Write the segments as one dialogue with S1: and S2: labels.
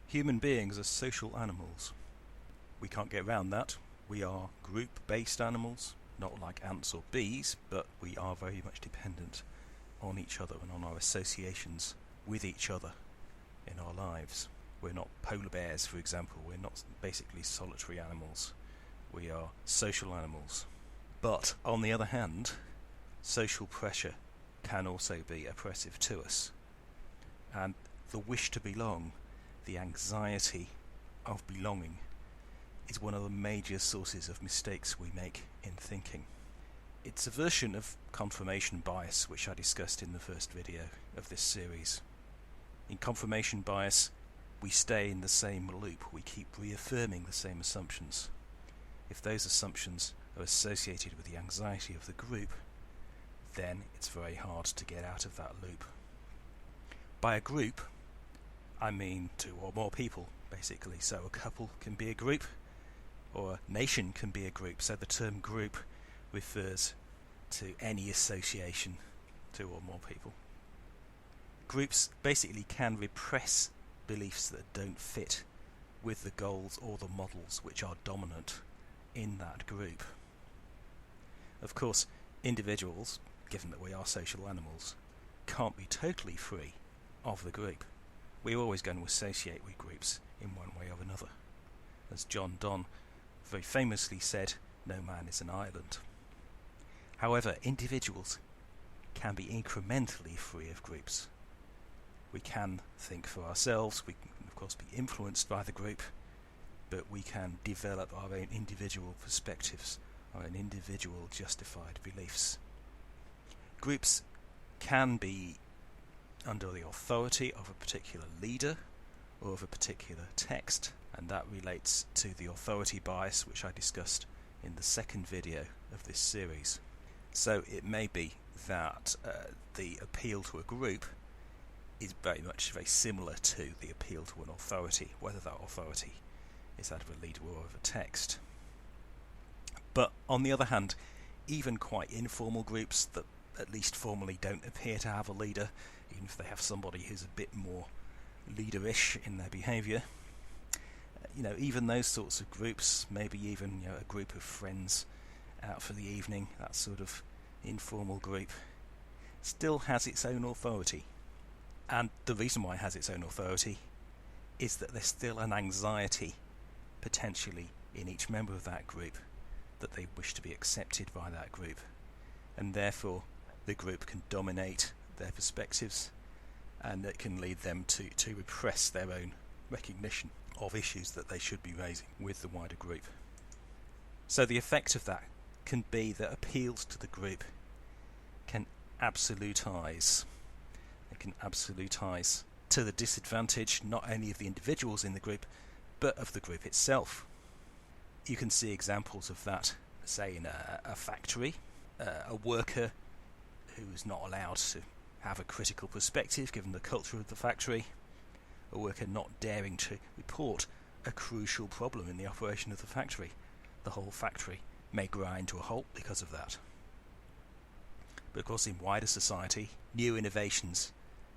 S1: Human beings are social animals. We can't get around that. We are group-based animals, not like ants or bees, but we are very much dependent on each other and on our associations with each other in our lives. We're not polar bears, for example. We're not basically solitary animals. We are social animals. But, on the other hand, social pressure can also be oppressive to us. And the wish to belong, the anxiety of belonging, is one of the major sources of mistakes we make in thinking. It's a version of confirmation bias which I discussed in the first video of this series. In confirmation bias, we stay in the same loop. We keep reaffirming the same assumptions. If those assumptions are associated with the anxiety of the group, then it's very hard to get out of that loop. By a group, I mean two or more people, basically. So a couple can be a group, or a nation can be a group. So the term group refers to any association, two or more people. Groups basically can repress beliefs that don't fit with the goals or the models which are dominant in that group. Of course, individuals, given that we are social animals, can't be totally free of the group. We're always going to associate with groups in one way or another. As John Donne very famously said, no man is an island. However, individuals can be incrementally free of groups. We can think for ourselves, we can of course be influenced by the group, but we can develop our own individual perspectives, our own individual justified beliefs. Groups can be under the authority of a particular leader or of a particular text, and that relates to the authority bias which I discussed in the second video of this series. So it may be that the appeal to a group is very similar to the appeal to an authority, whether that authority is that of a leader or of a text. But on the other hand, even quite informal groups that at least formally don't appear to have a leader, even if they have somebody who's a bit more leaderish in their behaviour, even those sorts of groups, maybe even a group of friends out for the evening, that sort of informal group, still has its own authority. And the reason why it has its own authority is that there's still an anxiety potentially in each member of that group that they wish to be accepted by that group, and therefore the group can dominate their perspectives, and it can lead them to repress their own recognition of issues that they should be raising with the wider group. So the effect of that can be that appeals to the group can absolutize. It can absolutize to the disadvantage not only of the individuals in the group, but of the group itself. You can see examples of that, say in a factory, a worker who is not allowed to have a critical perspective given the culture of the factory, a worker not daring to report a crucial problem in the operation of the factory. The whole factory may grind to a halt because of that. But of course, in wider society, new innovations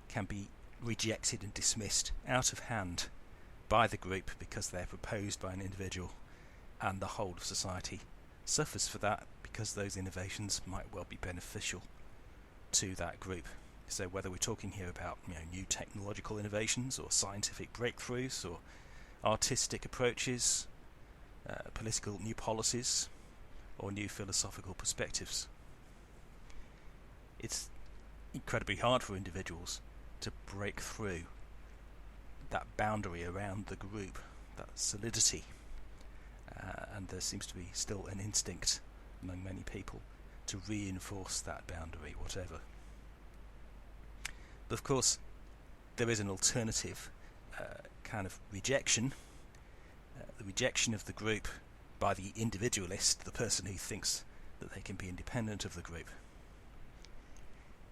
S1: can be rejected and dismissed out of hand by the group because they're proposed by an individual, and the whole of society suffers for that because those innovations might well be beneficial to that group. So whether we're talking here about new technological innovations or scientific breakthroughs or artistic approaches, political new policies or new philosophical perspectives, it's incredibly hard for individuals to break through that boundary around the group, that solidity, and there seems to be still an instinct among many people to reinforce that boundary, whatever. But of course, there is an alternative kind of rejection, the rejection of the group by the individualist, the person who thinks that they can be independent of the group.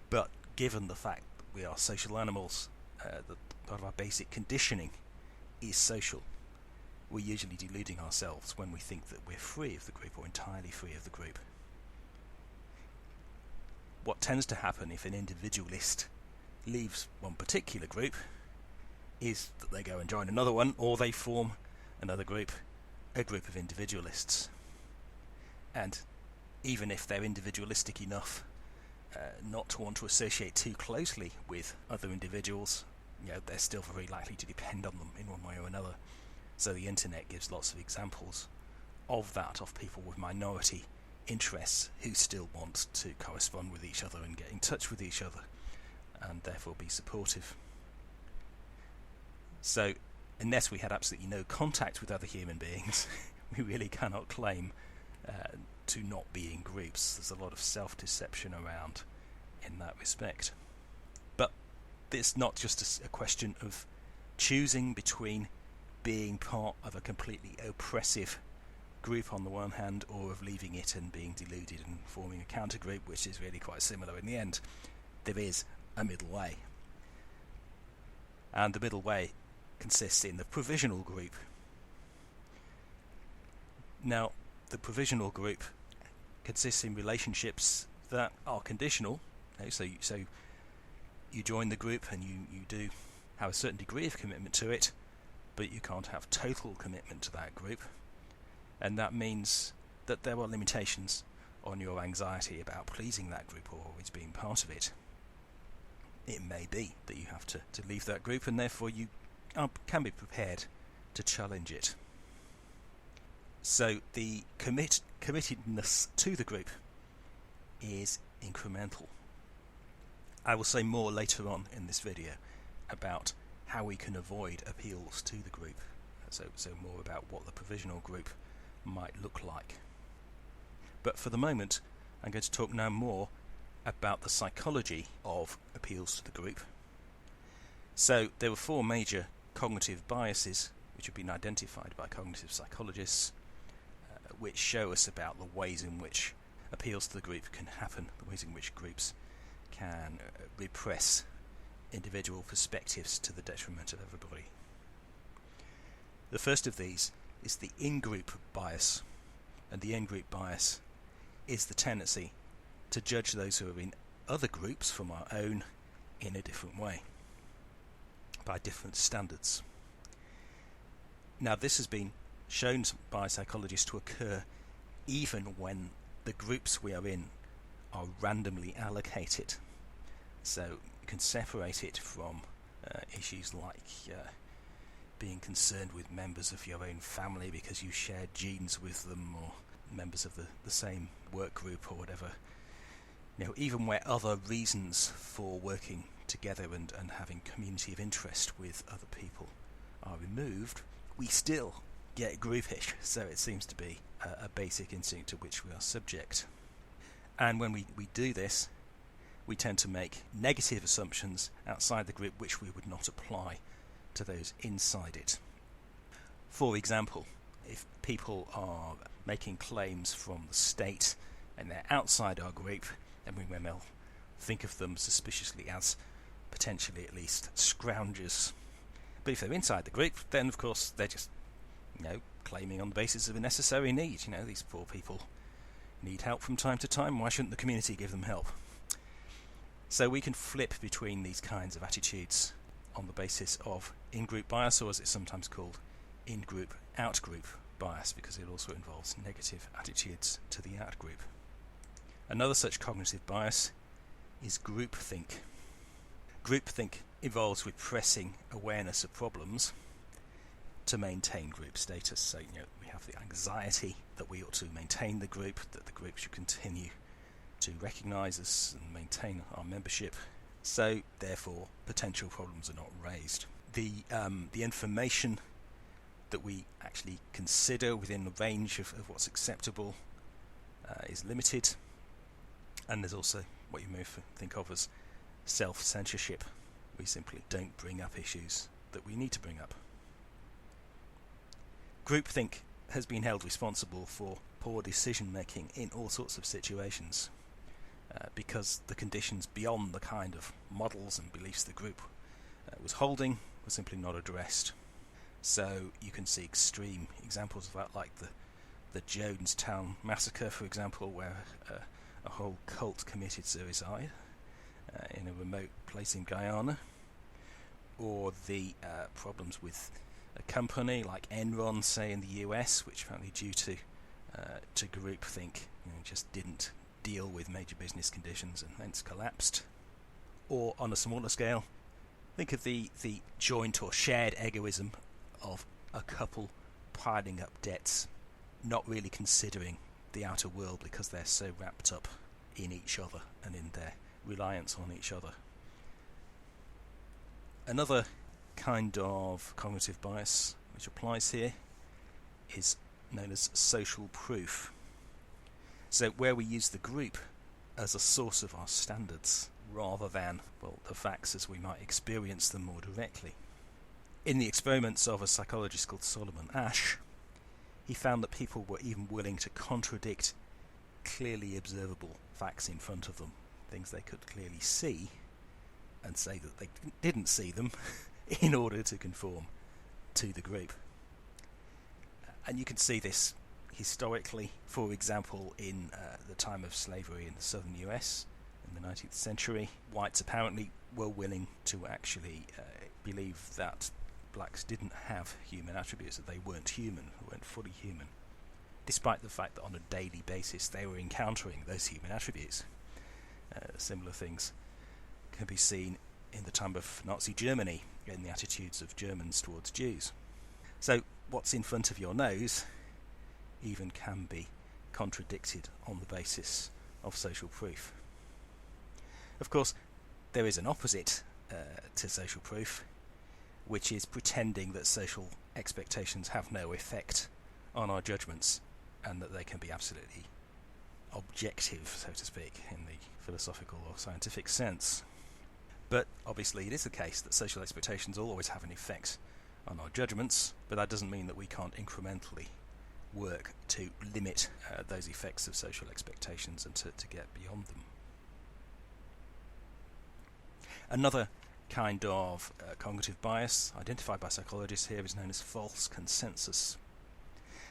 S1: But given the fact that we are social animals, that part of our basic conditioning is social, we're usually deluding ourselves when we think that we're free of the group or entirely free of the group. What tends to happen if an individualist leaves one particular group is that they go and join another one, or they form another group, a group of individualists. And even if they're individualistic enough not to want to associate too closely with other individuals, they're still very likely to depend on them in one way or another. So the internet gives lots of examples of that, of people with minority interests who still want to correspond with each other and get in touch with each other, and therefore be supportive. So unless we had absolutely no contact with other human beings, we really cannot claim to not be in groups. There's a lot of self-deception around in that respect. But it's not just a question of choosing between being part of a completely oppressive group on the one hand, or of leaving it and being deluded and forming a counter group, which is really quite similar in the end. There is a middle way. And the middle way consists in the provisional group. Now, the provisional group consists in relationships that are conditional. So you join the group and you do have a certain degree of commitment to it, but you can't have total commitment to that group. And that means that there are limitations on your anxiety about pleasing that group or always being part of it. It may be that you have to leave that group, and therefore you can be prepared to challenge it. So the committedness to the group is incremental. I will say more later on in this video about how we can avoid appeals to the group. So more about what the provisional group might look like. But for the moment, I'm going to talk now more about the psychology of appeals to the group. So there were 4 major cognitive biases which have been identified by cognitive psychologists, which show us about the ways in which appeals to the group can happen, the ways in which groups can repress individual perspectives to the detriment of everybody. The first of these is the Ingroup bias, and the Ingroup bias is the tendency to judge those who are in other groups from our own in a different way, by different standards. Now, this has been shown by psychologists to occur even when the groups we are in are randomly allocated. So you can separate it from issues like being concerned with members of your own family because you share genes with them, or members of the same work group or whatever. Even where other reasons for working together and having community of interest with other people are removed, we still get groupish. So it seems to be a basic instinct to which we are subject. And when we do this, we tend to make negative assumptions outside the group which we would not apply to those inside it. For example, if people are making claims from the state and they're outside our group, then we may well think of them suspiciously as potentially at least scroungers. But if they're inside the group, then of course they're just claiming on the basis of a necessary need. These poor people need help from time to time. Why shouldn't the community give them help? So we can flip between these kinds of attitudes on the basis of in-group bias, or as it's sometimes called, in-group out-group bias, because it also involves negative attitudes to the out-group. Another such cognitive bias is groupthink. Groupthink involves repressing awareness of problems to maintain group status. So we have the anxiety that we ought to maintain the group, that the group should continue to recognise us and maintain our membership. So therefore potential problems are not raised. The information that we actually consider within the range of what's acceptable is limited, and there's also what you may think of as self-censorship. We simply don't bring up issues that we need to bring up. Groupthink has been held responsible for poor decision making in all sorts of situations, because the conditions beyond the kind of models and beliefs the group was holding were simply not addressed. So you can see extreme examples of that, like the Jonestown massacre, for example, where a whole cult committed suicide in a remote place in Guyana, or the problems with a company like Enron, say in the US, which apparently due to groupthink, just didn't deal with major business conditions and hence collapsed. Or on a smaller scale, think of the joint or shared egoism of a couple piling up debts, not really considering the outer world because they're so wrapped up in each other and in their reliance on each other. Another kind of cognitive bias which applies here is known as social proof. So where we use the group as a source of our standards rather than, the facts as we might experience them more directly. In the experiments of a psychologist called Solomon Asch, he found that people were even willing to contradict clearly observable facts in front of them, things they could clearly see, and say that they didn't see them in order to conform to the group. And you can see this historically, for example, in the time of slavery in the southern US in the 19th century. Whites apparently were willing to actually believe that blacks didn't have human attributes, that they weren't human, weren't fully human, despite the fact that on a daily basis they were encountering those human attributes. Similar things can be seen in the time of Nazi Germany in the attitudes of Germans towards Jews. So what's in front of your nose even can be contradicted on the basis of social proof. Of course, there is an opposite to social proof, which is pretending that social expectations have no effect on our judgments and that they can be absolutely objective, so to speak, in the philosophical or scientific sense. But obviously it is the case that social expectations always have an effect on our judgments, but that doesn't mean that we can't incrementally work to limit those effects of social expectations and to get beyond them. Another kind of cognitive bias identified by psychologists here is known as false consensus.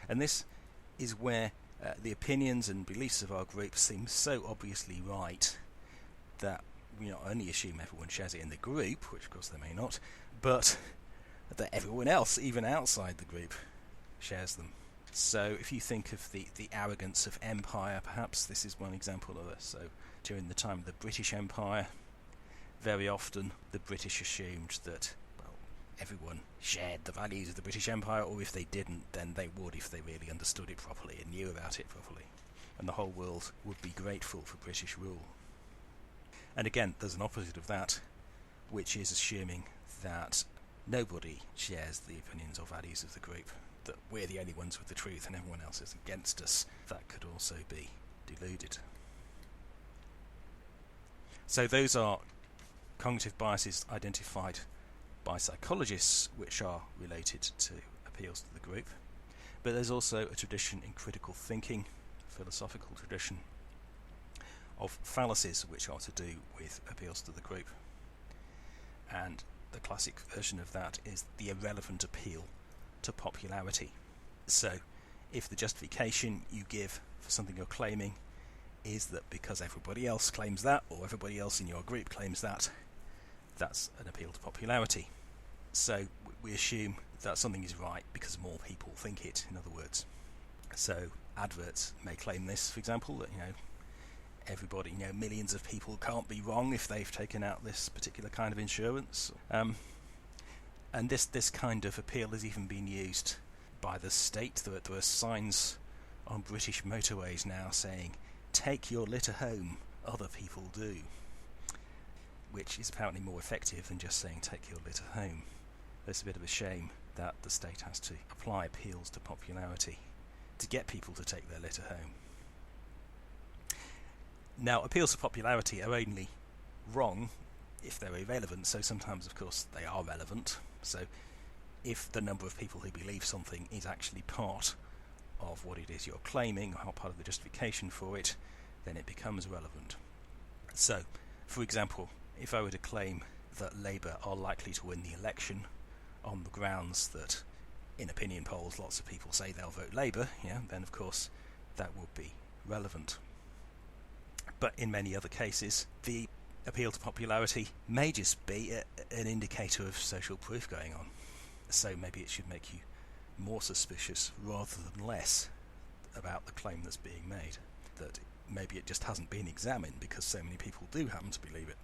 S1: And this is where the opinions and beliefs of our group seem so obviously right that we not only assume everyone shares it in the group, which of course they may not, but that everyone else, even outside the group, shares them. So if you think of the arrogance of empire, perhaps this is one example of it. So during the time of the British Empire, very often the British assumed that everyone shared the values of the British Empire, or if they didn't, then they would if they really understood it properly and knew about it properly. And the whole world would be grateful for British rule. And again, there's an opposite of that, which is assuming that nobody shares the opinions or values of the group, that we're the only ones with the truth and everyone else is against us. That could also be deluded. So those are cognitive biases identified by psychologists which are related to appeals to the group. But there's also a tradition in critical thinking, philosophical tradition, of fallacies which are to do with appeals to the group. And the classic version of that is the irrelevant appeal to popularity. So if the justification you give for something you're claiming is that because everybody else claims that, or everybody else in your group claims that, that's an appeal to popularity. So we assume that something is right because more people think it, in other words. So adverts may claim this, for example, that everybody, millions of people can't be wrong if they've taken out this particular kind of insurance. And this kind of appeal has even been used by the state. There are signs on British motorways now saying, "Take your litter home, other people do," which is apparently more effective than just saying "take your litter home." It's a bit of a shame that the state has to apply appeals to popularity to get people to take their litter home. Now, appeals to popularity are only wrong if they're irrelevant, so sometimes, of course, they are relevant. So if the number of people who believe something is actually part of what it is you're claiming, or part of the justification for it, then it becomes relevant. So, for example, if I were to claim that Labour are likely to win the election on the grounds that in opinion polls lots of people say they'll vote Labour, then of course that would be relevant. But in many other cases, the appeal to popularity may just be an indicator of social proof going on. So maybe it should make you more suspicious rather than less about the claim that's being made. That maybe it just hasn't been examined because so many people do happen to believe it.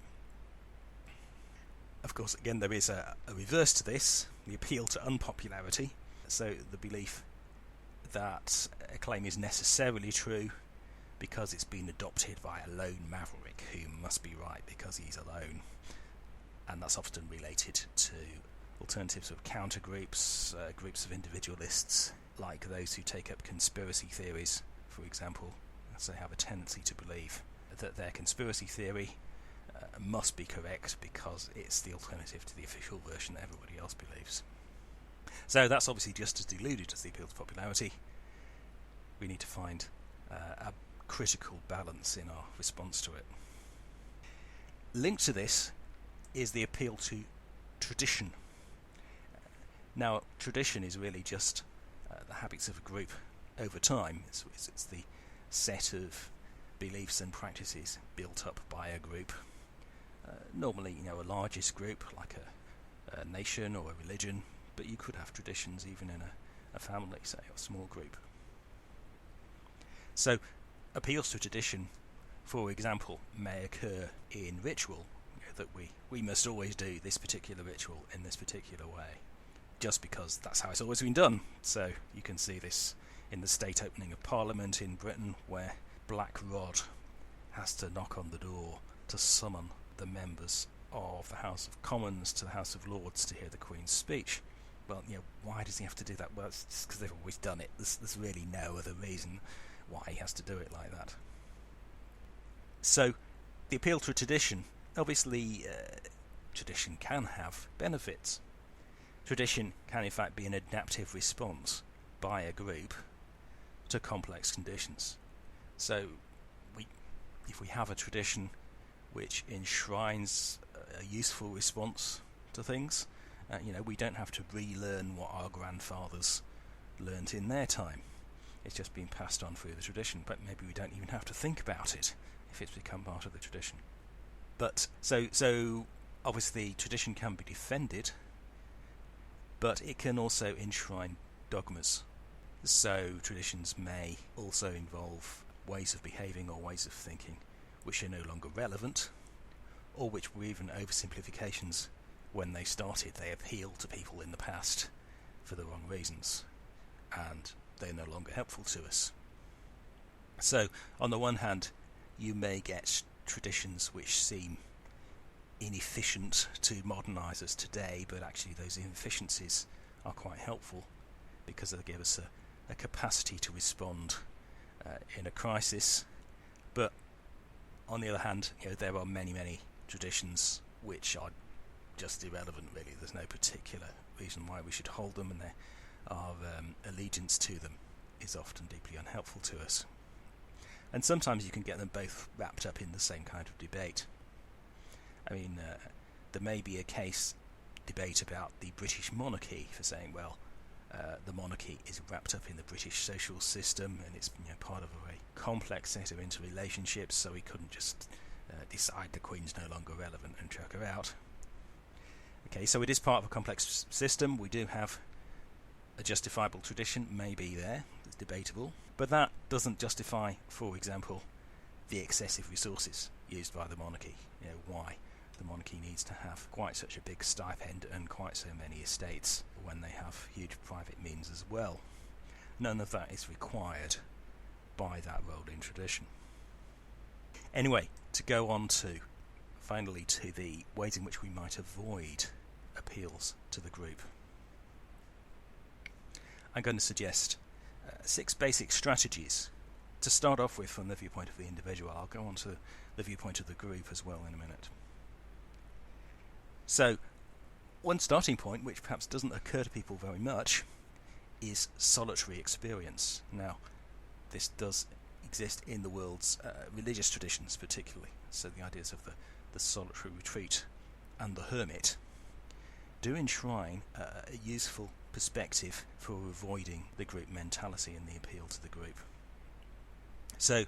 S1: Of course, again, there is a reverse to this, the appeal to unpopularity. So the belief that a claim is necessarily true because it's been adopted by a lone maverick who must be right because he's alone. And that's often related to alternative sort of counter groups, groups of individualists, like those who take up conspiracy theories, for example. So they have a tendency to believe that their conspiracy theory must be correct because it's the alternative to the official version that everybody else believes. So that's obviously just as deluded as the appeal to popularity. We need to find a critical balance in our response to it. Linked to this is the appeal to tradition. Now, tradition is really just the habits of a group over time. It's the set of beliefs and practices built up by a group. Normally, a largest group like a nation or a religion, but you could have traditions even in a family, say, or a small group. So, appeals to tradition, for example, may occur in ritual, that we must always do this particular ritual in this particular way, just because that's how it's always been done. So you can see this in the state opening of Parliament in Britain, where Black Rod has to knock on the door to summon the members of the House of Commons to the House of Lords to hear the Queen's speech. Well, why does he have to do that? Well, it's just because they've always done it. There's really no other reason why he has to do it like that. So, the appeal to tradition, obviously, tradition can have benefits. Tradition can in fact be an adaptive response by a group to complex conditions. So, if we have a tradition which enshrines a useful response to things, we don't have to relearn what our grandfathers learnt in their time. It's just been passed on through the tradition, but maybe we don't even have to think about it if it's become part of the tradition. But so obviously tradition can be defended, but it can also enshrine dogmas. So traditions may also involve ways of behaving or ways of thinking which are no longer relevant, or which were even oversimplifications when they started. They appealed to people in the past for the wrong reasons, and they're no longer helpful to us. So, on the one hand, you may get traditions which seem inefficient to modernise us today, but actually those inefficiencies are quite helpful because they give us a capacity to respond in a crisis. But on the other hand, there are many traditions which are just irrelevant, really. There's no particular reason why we should hold them, and our allegiance to them is often deeply unhelpful to us. And sometimes you can get them both wrapped up in the same kind of debate. I mean, there may be a debate about the British monarchy for saying, well, the monarchy is wrapped up in the British social system, and it's part of a very complex set of interrelationships, so we couldn't just decide the Queen's no longer relevant and chuck her out. Okay, so it is part of a complex system. We do have a justifiable tradition, maybe there, it's debatable, but that doesn't justify, for example, the excessive resources used by the monarchy. Why the monarchy needs to have quite such a big stipend and quite so many estates when they have huge private means as well. None of that is required by that role in tradition. Anyway, to go on finally to the ways in which we might avoid appeals to the group. I'm going to suggest 6 basic strategies to start off with from the viewpoint of the individual. I'll go on to the viewpoint of the group as well in a minute. So, one starting point, which perhaps doesn't occur to people very much, is solitary experience. Now, this does exist in the world's religious traditions particularly. So the ideas of the solitary retreat and the hermit do enshrine a useful perspective for avoiding the group mentality and the appeal to the group. So,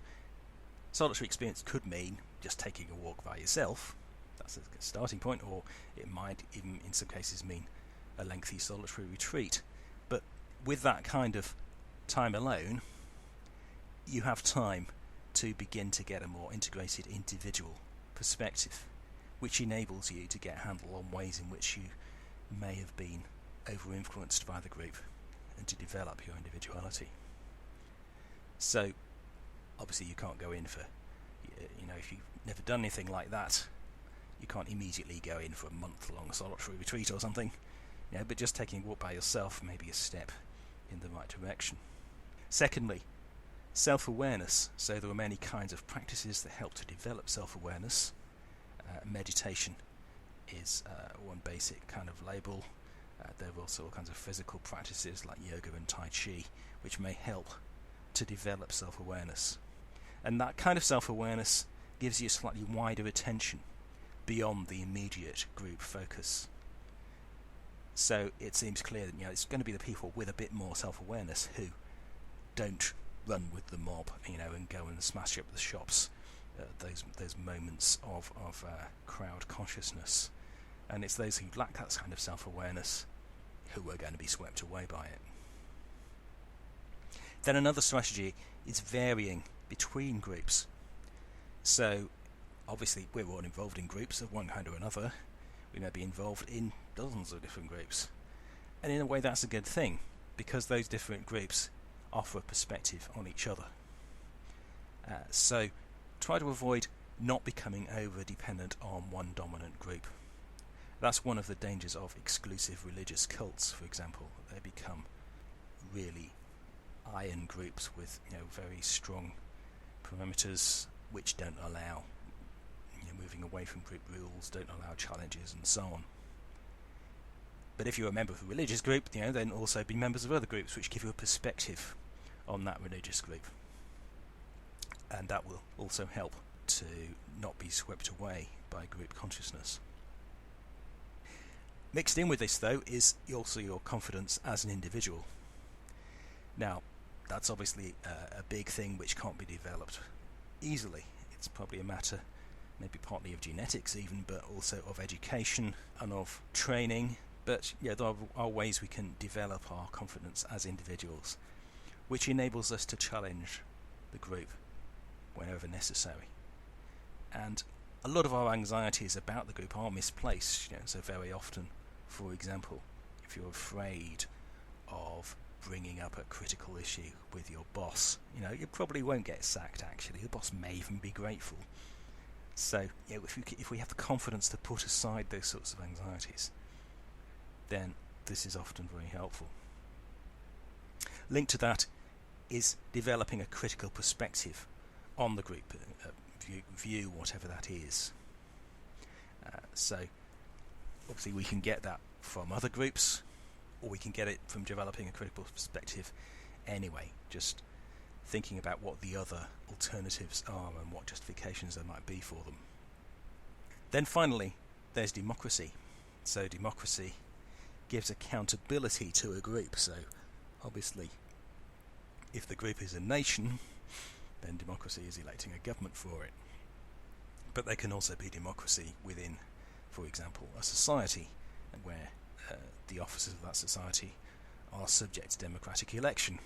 S1: solitary experience could mean just taking a walk by yourself, That's a starting point, or it might even in some cases mean a lengthy solitary retreat. But with that kind of time alone, you have time to begin to get a more integrated individual perspective, which enables you to get a handle on ways in which you may have been over-influenced by the group and to develop your individuality. So, obviously you can't go in for, if you've never done anything like that, you can't immediately go in for a month-long solitary retreat or something, but just taking a walk by yourself may be a step in the right direction. Secondly, self-awareness. So there are many kinds of practices that help to develop self-awareness. Meditation is one basic kind of label. There are also all kinds of physical practices like yoga and Tai Chi, which may help to develop self-awareness. And that kind of self-awareness gives you a slightly wider attention beyond the immediate group focus. So it seems clear that it's going to be the people with a bit more self-awareness who don't run with the mob, and go and smash up the shops. Those moments of crowd consciousness, and it's those who lack that kind of self-awareness who are going to be swept away by it. Then another strategy is varying between groups. So obviously we're all involved in groups of one kind or another. We may be involved in dozens of different groups, and in a way that's a good thing, because those different groups offer a perspective on each other. So try to avoid not becoming over-dependent on one dominant group. That's one of the dangers of exclusive religious cults, for example. They become really iron groups with very strong parameters which don't allow moving away from group rules, don't allow challenges and so on. But if you're a member of a religious group, then also be members of other groups which give you a perspective on that religious group. And that will also help to not be swept away by group consciousness. Mixed in with this, though, is also your confidence as an individual. Now, that's obviously a big thing which can't be developed easily. It's probably a matter, maybe partly of genetics even, but also of education and of training. But there are ways we can develop our confidence as individuals, which enables us to challenge the group whenever necessary. And a lot of our anxieties about the group are misplaced. So very often, for example, if you're afraid of bringing up a critical issue with your boss, you probably won't get sacked. Actually, the boss may even be grateful. So if we have the confidence to put aside those sorts of anxieties, then this is often very helpful. Linked to that is developing a critical perspective on the group, view whatever that is. So obviously we can get that from other groups, or we can get it from developing a critical perspective anyway, just thinking about what the other alternatives are and what justifications there might be for them. Then finally, there's democracy. So democracy gives accountability to a group. So obviously, if the group is a nation, then democracy is electing a government for it. But there can also be democracy within, for example, a society where the officers of that society are subject to democratic election.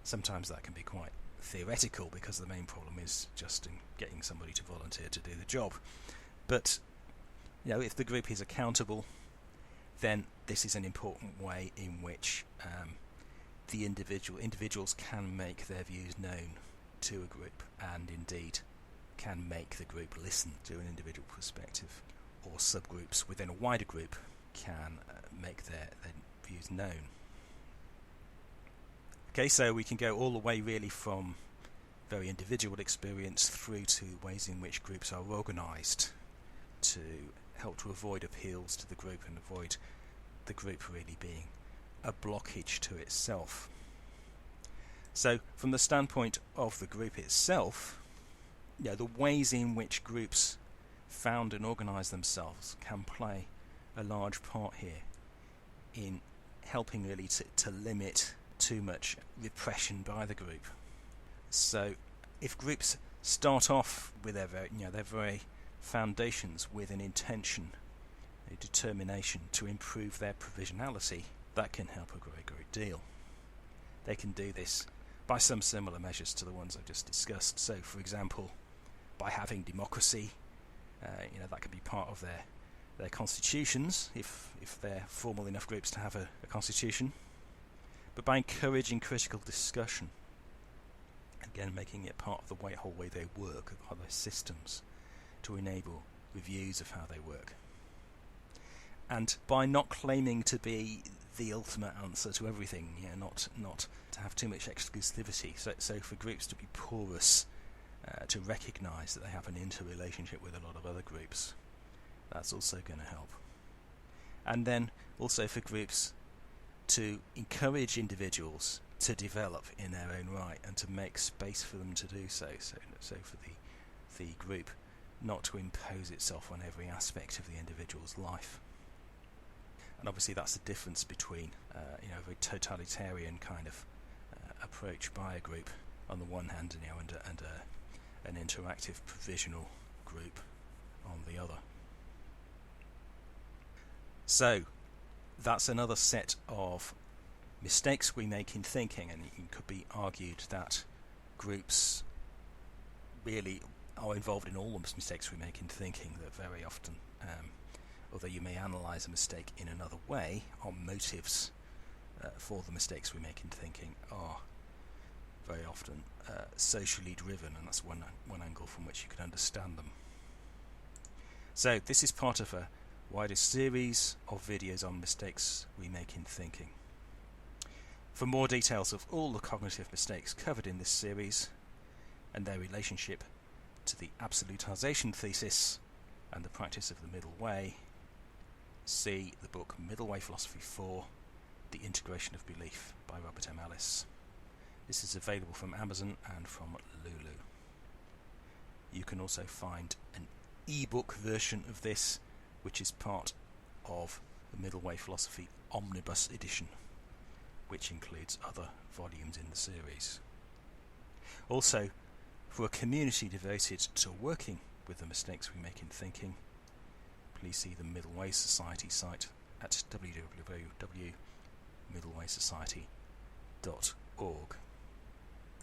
S1: Sometimes that can be quite theoretical because the main problem is just in getting somebody to volunteer to do the job. But if the group is accountable, then this is an important way in which the individuals can make their views known to a group, and indeed can make the group listen to an individual perspective, or subgroups within a wider group can make their views known. Okay, so we can go all the way really from very individual experience through to ways in which groups are organised to help to avoid appeals to the group and avoid the group really being a blockage to itself. So from the standpoint of the group itself, the ways in which groups found and organise themselves can play a large part here in helping really to limit too much repression by the group. So if groups start off with their very foundations with an intention, a determination to improve their provisionality, that can help a great deal. They can do this by some similar measures to the ones I've just discussed. So, for example, by having democracy, that can be part of their constitutions, if they're formal enough groups to have a constitution. But by encouraging critical discussion, again making it part of the whole way they work, of their systems, to enable reviews of how they work. And by not claiming to be the ultimate answer to everything, not to have too much exclusivity. So for groups to be porous, to recognise that they have an interrelationship with a lot of other groups, that's also going to help. And then also for groups to encourage individuals to develop in their own right and to make space for them to do so. So for the group not to impose itself on every aspect of the individual's life. And obviously that's the difference between a very totalitarian kind of approach by a group on the one hand, and an interactive provisional group on the other. So that's another set of mistakes we make in thinking, and it could be argued that groups really are involved in all the mistakes we make in thinking, that very often, although you may analyse a mistake in another way, our motives for the mistakes we make in thinking are very often socially driven, and that's one angle from which you can understand them. So this is part of a wider series of videos on mistakes we make in thinking. For more details of all the cognitive mistakes covered in this series and their relationship to the absolutisation thesis and the practice of the middle way, see the book Middle Way Philosophy 4, The Integration of Belief by Robert M Ellis. This is available from Amazon and from Lulu. You can also find an e-book version of this, which is part of the Middle Way Philosophy Omnibus Edition, which includes other volumes in the series. Also, for a community devoted to working with the mistakes we make in thinking, please see the Middle Way Society site at www.middlewaysociety.org.